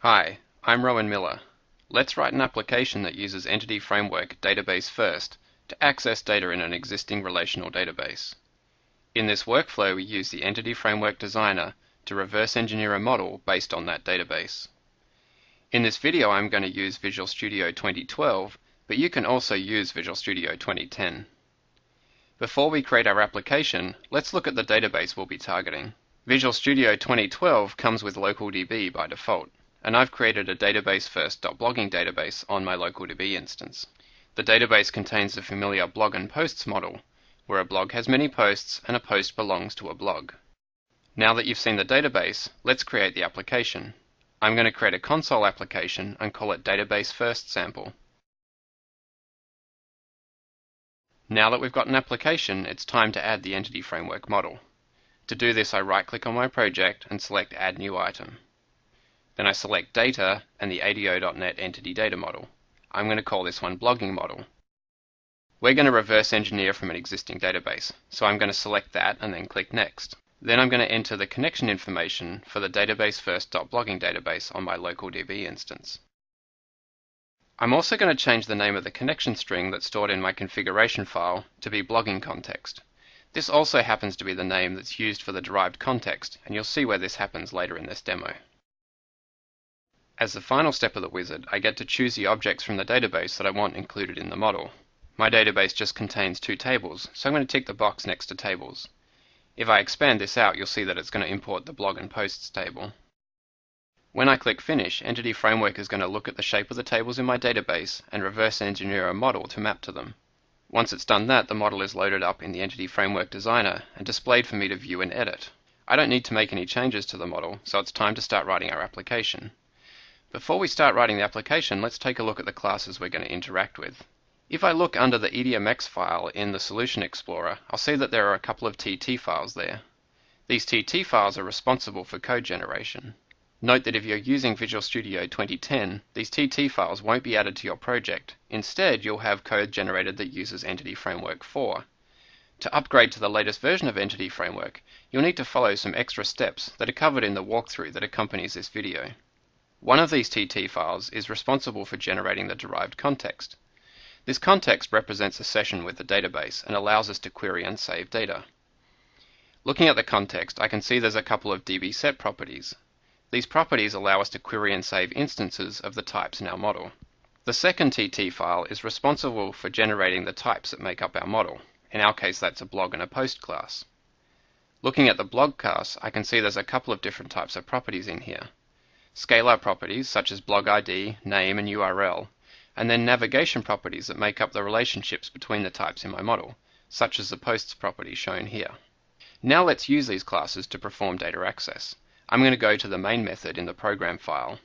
Hi, I'm Rowan Miller. Let's write an application that uses Entity Framework databasefirst to access data in an existing relational database. In this workflow, we use the Entity Framework Designer to reverse engineer a model based on that database. In this video, I'm going to use Visual Studio 2012, but you can also use Visual Studio 2010. Before we create our application, let's look at the database we'll be targeting. Visual Studio 2012 comes with LocalDB by default, and I've created a databasefirst.blogging database on my LocalDB instance. The database contains the familiar blog and posts model, where a blog has many posts and a post belongs to a blog. Now that you've seen the database, let's create the application. I'm going to create a console application and call it databasefirst sample. Now that we've got an application, it's time to add the Entity Framework model. To do this, I right-click on my project and select Add New Item. Then I select Data and the ADO.NET Entity Data Model. I'm going to call this one Blogging Model. We're going to reverse engineer from an existing database, so I'm going to select that and then click Next. Then I'm going to enter the connection information for the databasefirst.blogging database on my LocalDB instance. I'm also going to change the name of the connection string that's stored in my configuration file to be blogging context. This also happens to be the name that's used for the derived context, and you'll see where this happens later in this demo. As the final step of the wizard, I get to choose the objects from the database that I want included in the model. My database just contains two tables, so I'm going to tick the box next to Tables. If I expand this out, you'll see that it's going to import the blog and posts table. When I click Finish, Entity Framework is going to look at the shape of the tables in my database and reverse engineer a model to map to them. Once it's done that, the model is loaded up in the Entity Framework Designer and displayed for me to view and edit. I don't need to make any changes to the model, so it's time to start writing our application. Before we start writing the application, let's take a look at the classes we're going to interact with. If I look under the EDMX file in the Solution Explorer, I'll see that there are a couple of TT files there. These TT files are responsible for code generation. Note that if you're using Visual Studio 2010, these TT files won't be added to your project. Instead, you'll have code generated that uses Entity Framework 4. To upgrade to the latest version of Entity Framework, you'll need to follow some extra steps that are covered in the walkthrough that accompanies this video. One of these TT files is responsible for generating the derived context. This context represents a session with the database and allows us to query and save data. Looking at the context, I can see there's a couple of dbset properties. These properties allow us to query and save instances of the types in our model. The second TT file is responsible for generating the types that make up our model. In our case, that's a blog and a post class. Looking at the blog class, I can see there's a couple of different types of properties in here. Scalar properties such as blog ID, name, and URL, and then navigation properties that make up the relationships between the types in my model, such as the posts property shown here. Now let's use these classes to perform data access. I'm going to go to the main method in the program file.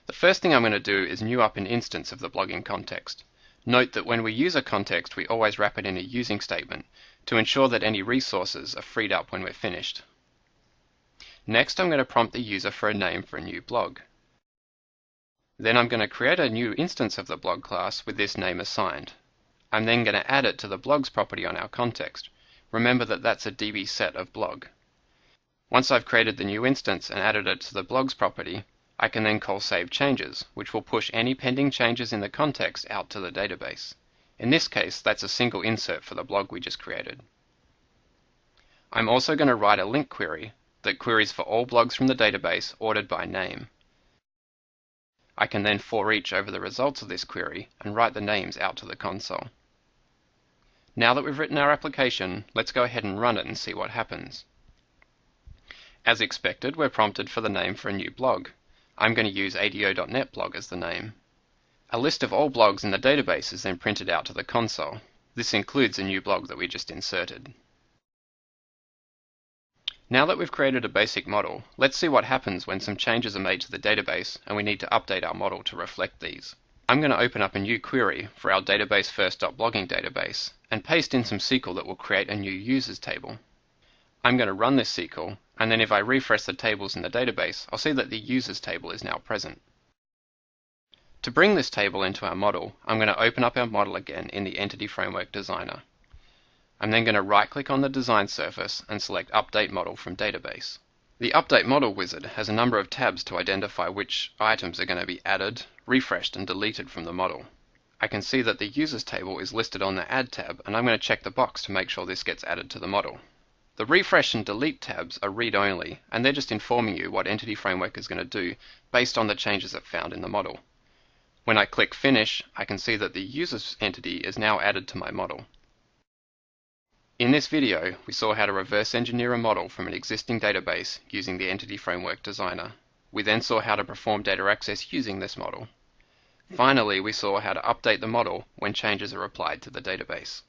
The first thing I'm going to do is new up an instance of the blogging context. Note that when we use a context, we always wrap it in a using statement to ensure that any resources are freed up when we're finished. Next, I'm going to prompt the user for a name for a new blog. Then I'm going to create a new instance of the blog class with this name assigned. I'm then going to add it to the blogs property on our context. Remember that that's a DB set of blog. Once I've created the new instance and added it to the blogs property, I can then call save changes, which will push any pending changes in the context out to the database. In this case, that's a single insert for the blog we just created. I'm also going to write a link query that queries for all blogs from the database ordered by name. I can then for each over the results of this query and write the names out to the console. Now that we've written our application, let's go ahead and run it and see what happens. As expected, we're prompted for the name for a new blog. I'm going to use ADO.NET blog as the name. A list of all blogs in the database is then printed out to the console. This includes a new blog that we just inserted. Now that we've created a basic model, let's see what happens when some changes are made to the database and we need to update our model to reflect these. I'm going to open up a new query for our databasefirst.blogging database and paste in some SQL that will create a new users table. I'm going to run this SQL, and then if I refresh the tables in the database, I'll see that the users table is now present. To bring this table into our model, I'm going to open up our model again in the Entity Framework Designer. I'm then going to right-click on the design surface and select Update Model from Database. The Update Model wizard has a number of tabs to identify which items are going to be added, refreshed, and deleted from the model. I can see that the Users table is listed on the Add tab, and I'm going to check the box to make sure this gets added to the model. The Refresh and Delete tabs are read-only, and they're just informing you what Entity Framework is going to do based on the changes it found in the model. When I click Finish, I can see that the Users entity is now added to my model. In this video, we saw how to reverse engineer a model from an existing database using the Entity Framework Designer. We then saw how to perform data access using this model. Finally, we saw how to update the model when changes are applied to the database.